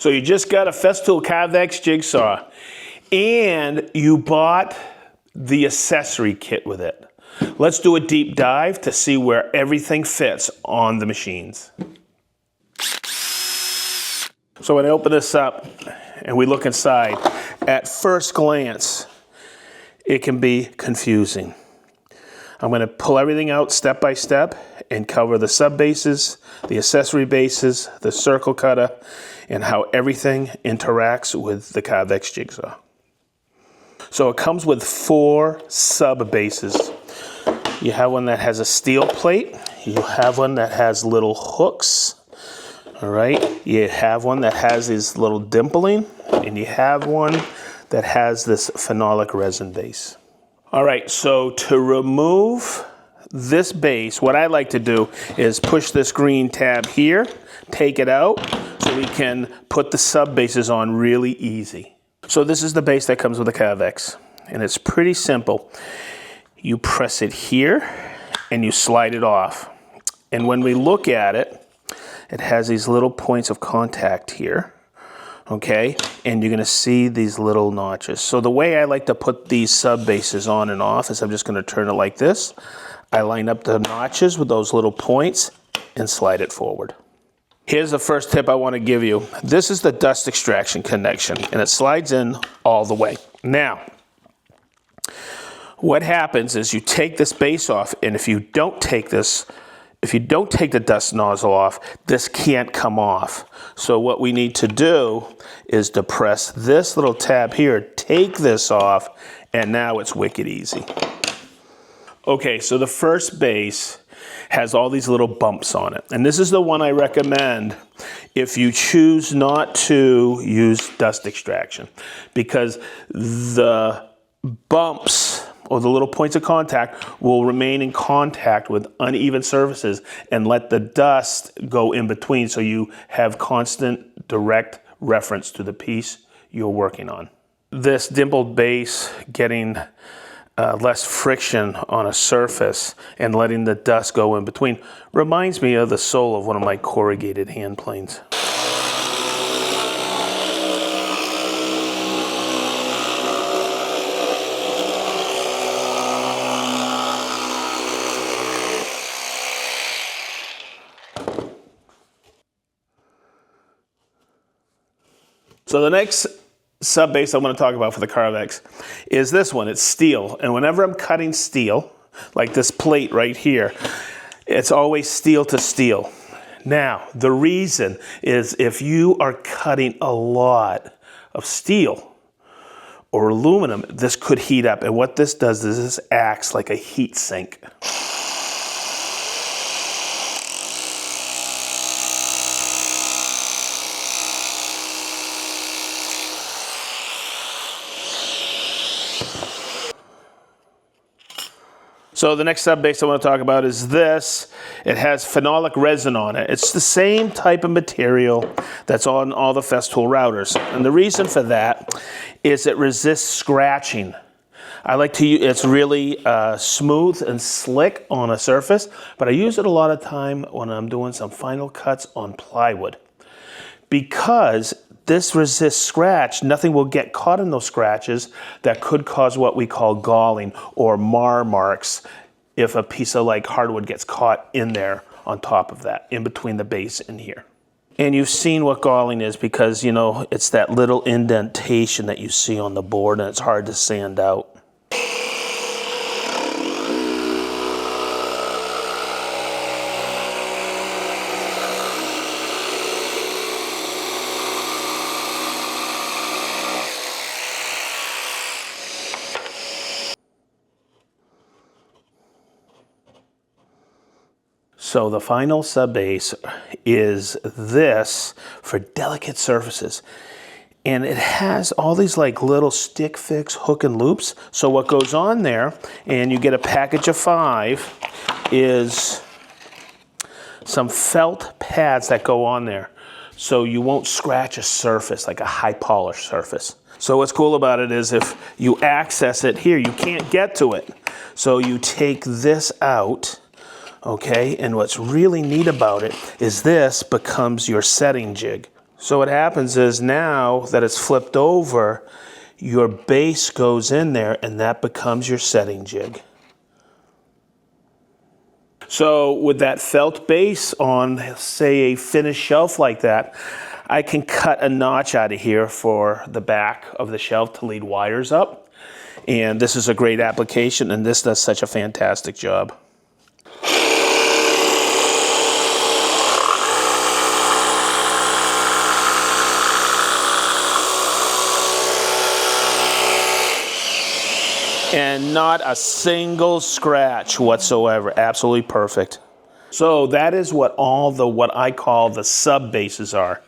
So you just got a Festool Carvex Jigsaw and you bought the accessory kit with it. Let's do a deep dive to see where everything fits on the machines. So when I open this up and we look inside, at first glance, it can be confusing. I'm going to pull everything out step by step and cover the sub bases, the accessory bases, the circle cutter, and how everything interacts with the Carvex Jigsaw. So it comes with 4 sub bases. You have one that has a steel plate. You have one that has little hooks. All right. You have one that has this little dimpling, and you have one that has this phenolic resin base. All right, so to remove this base, what I like to do is push this green tab here, take it out, so we can put the sub bases on really easy. So this is the base that comes with the Carvex, and it's pretty simple. You press it here, and you slide it off. And when we look at it, it has these little points of contact here. Okay, and you're gonna see these little notches. So the way I like to put these sub bases on and off is I'm just gonna turn it like this. I line up the notches with those little points and slide it forward. Here's the first tip I wanna give you. This is the dust extraction connection, and it slides in all the way. Now, what happens is you take this base off, and if you don't take the dust nozzle off, this can't come off. So what we need to do is to press this little tab here, take this off, and now it's wicked easy. Okay, so the first base has all these little bumps on it. And this is the one I recommend if you choose not to use dust extraction, because the bumps or the little points of contact will remain in contact with uneven surfaces and let the dust go in between, so you have constant direct reference to the piece you're working on. This dimpled base getting less friction on a surface and letting the dust go in between reminds me of the sole of one of my corrugated hand planes. So the next sub base I'm going to talk about for the Carvex is this one. It's steel. And whenever I'm cutting steel, like this plate right here, it's always steel to steel. Now, the reason is if you are cutting a lot of steel or aluminum, this could heat up. And what this does is this acts like a heat sink. So the next sub base I want to talk about is this. It has phenolic resin on it. It's the same type of material that's on all the Festool routers. And the reason for that is it resists scratching. I like to use, it's really smooth and slick on a surface, but I use it a lot of time when I'm doing some final cuts on plywood. Because this resists scratch, nothing will get caught in those scratches that could cause what we call galling or mar marks if a piece of like hardwood gets caught in there on top of that, in between the base and here. And you've seen what galling is because, you know, it's that little indentation that you see on the board and it's hard to sand out. So the final sub base is this for delicate surfaces. And it has all these like little stick fix hook and loops. So what goes on there, and you get a package of 5, is some felt pads that go on there. So you won't scratch a surface, like a high polish surface. So what's cool about it is if you access it here, you can't get to it. So you take this out. Okay, and what's really neat about it is this becomes your setting jig. So what happens is now that it's flipped over, your base goes in there and that becomes your setting jig. So with that felt base on, say, a finished shelf like that, I can cut a notch out of here for the back of the shelf to lead wires up. And this is a great application, and this does such a fantastic job. And not a single scratch whatsoever. Absolutely perfect. So that is what all the, what I call the sub bases are.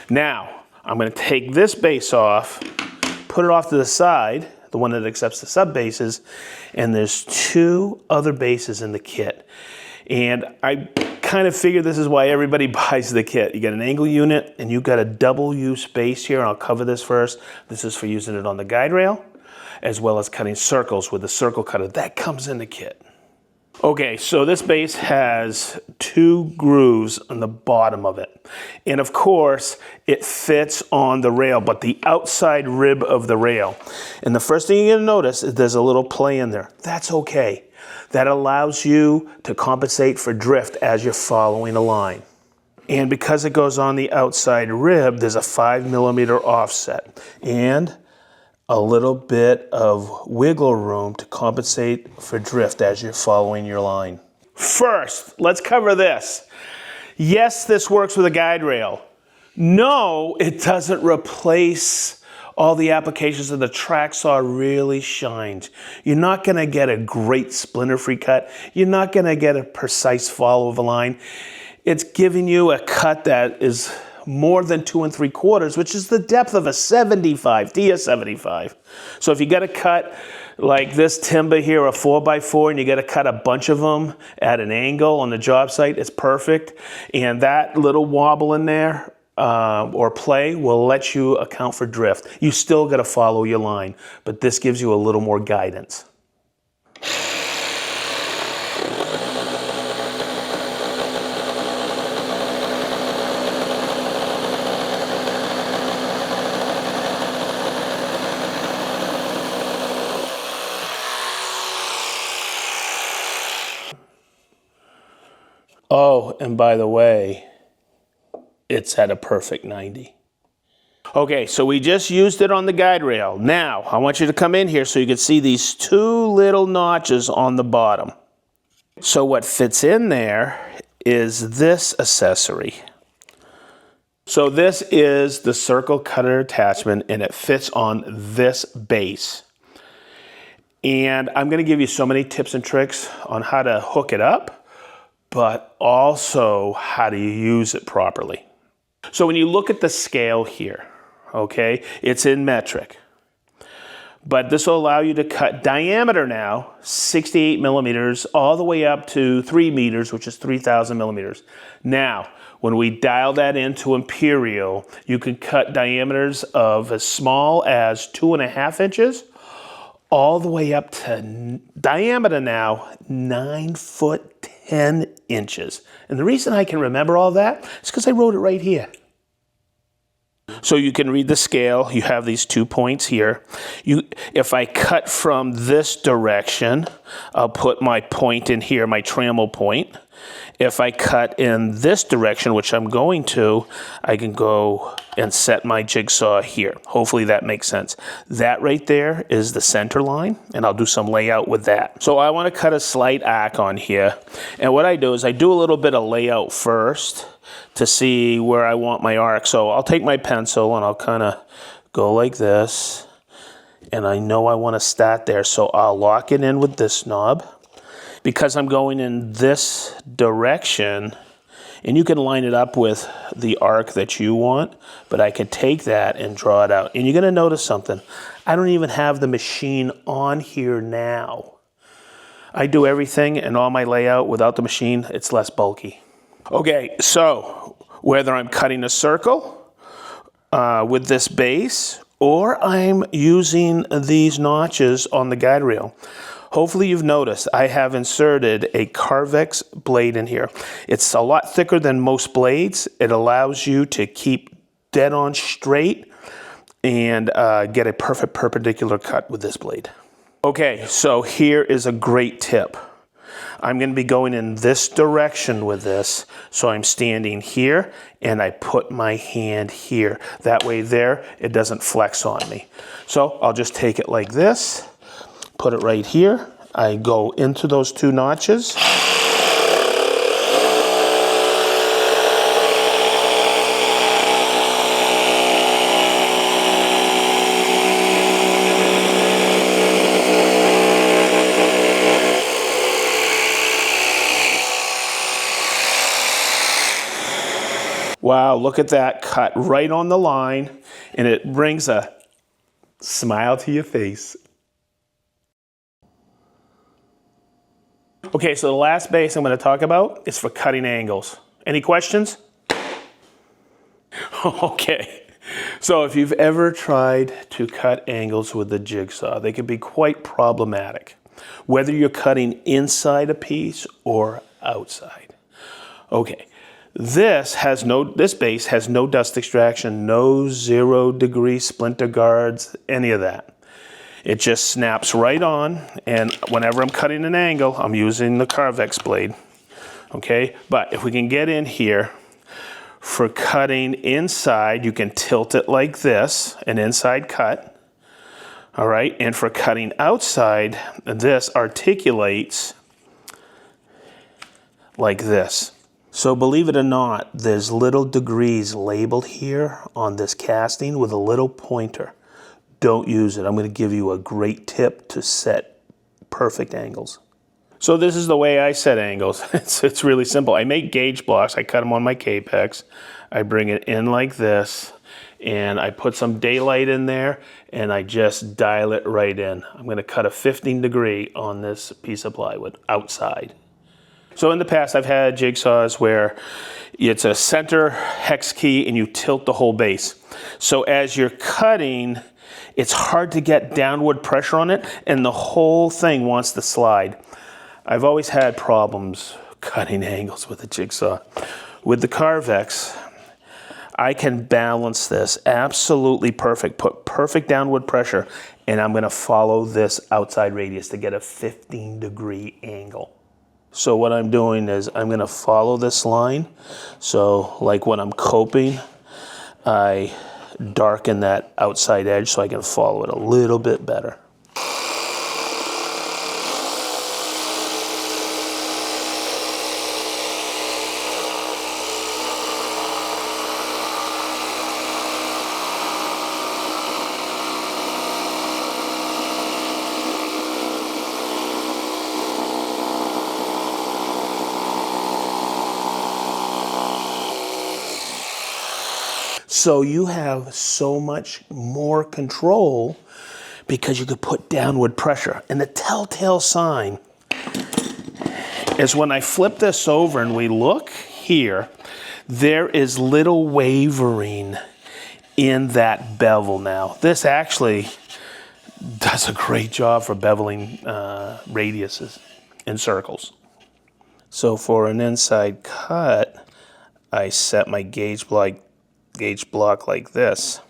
Now, I'm going to take this base off, put it off to the side, the one that accepts the sub bases, and there's two other bases in the kit. And I kind of figure this is why everybody buys the kit. You got an angle unit, and you got a double use base here, and I'll cover this first. This is for using it on the guide rail, as well as cutting circles with the circle cutter. That comes in the kit. Okay, so this base has two grooves on the bottom of it. And of course, it fits on the rail, but the outside rib of the rail. And the first thing you're gonna notice is there's a little play in there. That's okay. That allows you to compensate for drift as you're following a line. And because it goes on the outside rib, there's a 5mm offset. And a little bit of wiggle room to compensate for drift as you're following your line. First, let's cover this. Yes, this works with a guide rail. No, it doesn't replace all the applications that the track saw really shines. You're not gonna get a great splinter-free cut. You're not gonna get a precise follow of a line. It's giving you a cut that is more than 2 3/4, which is the depth of a 75, DS75. So if you got to cut like this timber here, a 4x4, and you got to cut a bunch of them at an angle on the job site, it's perfect. And that little wobble in there or play will let you account for drift. You still got to follow your line, but this gives you a little more guidance. Oh, and by the way, it's at a perfect 90. Okay, so we just used it on the guide rail. Now, I want you to come in here so you can see these two little notches on the bottom. So what fits in there is this accessory. So this is the circle cutter attachment, and it fits on this base. And I'm gonna give you so many tips and tricks on how to hook it up, but also how do you use it properly. So when you look at the scale here, okay, it's in metric. But this will allow you to cut diameter now, 68mm, all the way up to 3 meters, which is 3,000mm. Now, when we dial that into imperial, you can cut diameters of as small as 2.5 inches, all the way up to diameter now, 9 foot 10 inches. And the reason I can remember all that is because I wrote it right here. So you can read the scale. You have these 2 points here. If I cut from this direction, I'll put my point in here, my trammel point. If I cut in this direction, which I'm going to, I can go and set my jigsaw here. Hopefully that makes sense. That right there is the center line, and I'll do some layout with that. So I want to cut a slight arc on here. And what I do is I do a little bit of layout first to see where I want my arc. So I'll take my pencil and I'll kind of go like this. And I know I want to start there, so I'll lock it in with this knob. Because I'm going in this direction, and you can line it up with the arc that you want, but I can take that and draw it out. And you're gonna notice something. I don't even have the machine on here now. I do everything and all my layout without the machine, it's less bulky. Okay, so whether I'm cutting a circle with this base, or I'm using these notches on the guide rail, hopefully you've noticed I have inserted a Carvex blade in here. It's a lot thicker than most blades. It allows you to keep dead on straight and get a perfect perpendicular cut with this blade. Okay, so here is a great tip. I'm going to be going in this direction with this, so I'm standing here and I put my hand here. That way there, it doesn't flex on me. So I'll just take it like this, put it right here. I go into those 2 notches. Wow, look at that cut right on the line, and it brings a smile to your face. Okay, so the last base I'm going to talk about is for cutting angles. Any questions? Okay, so if you've ever tried to cut angles with the jigsaw, they can be quite problematic, whether you're cutting inside a piece or outside. Okay. This base has no dust extraction, no 0 degree splinter guards, any of that. It just snaps right on, and whenever I'm cutting an angle, I'm using the Carvex blade. Okay, but if we can get in here, for cutting inside, you can tilt it like this, an inside cut. All right, and for cutting outside, this articulates like this. So believe it or not, there's little degrees labeled here on this casting with a little pointer. Don't use it. I'm going to give you a great tip to set perfect angles. So this is the way I set angles. It's really simple. I make gauge blocks. I cut them on my Capex. I bring it in like this, and I put some daylight in there, and I just dial it right in. I'm going to cut a 15 degree on this piece of plywood outside. So in the past, I've had jigsaws where it's a center hex key and you tilt the whole base. So as you're cutting, it's hard to get downward pressure on it, and the whole thing wants to slide. I've always had problems cutting angles with a jigsaw. With the Carvex, I can balance this absolutely perfect, put perfect downward pressure, and I'm going to follow this outside radius to get a 15 degree angle. So what I'm doing is I'm going to follow this line. So like when I'm coping, I darken that outside edge so I can follow it a little bit better. So you have so much more control because you could put downward pressure. And the telltale sign is when I flip this over and we look here, there is little wavering in that bevel now. This actually does a great job for beveling radiuses in circles. So for an inside cut, I set my gauge block like this.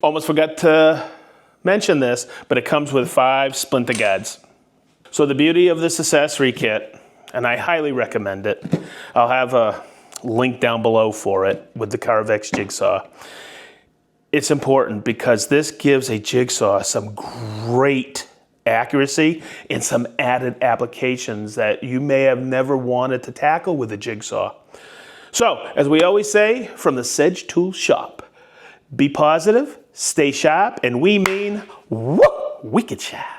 Almost forgot to mention this, but it comes with 5 splinter guards. So the beauty of this accessory kit, and I highly recommend it, I'll have a link down below for it with the Carvex Jigsaw. It's important because this gives a jigsaw some great accuracy and some added applications that you may have never wanted to tackle with a jigsaw. So, as we always say from the SedgeTool shop, be positive, stay sharp, and we mean wicked sharp.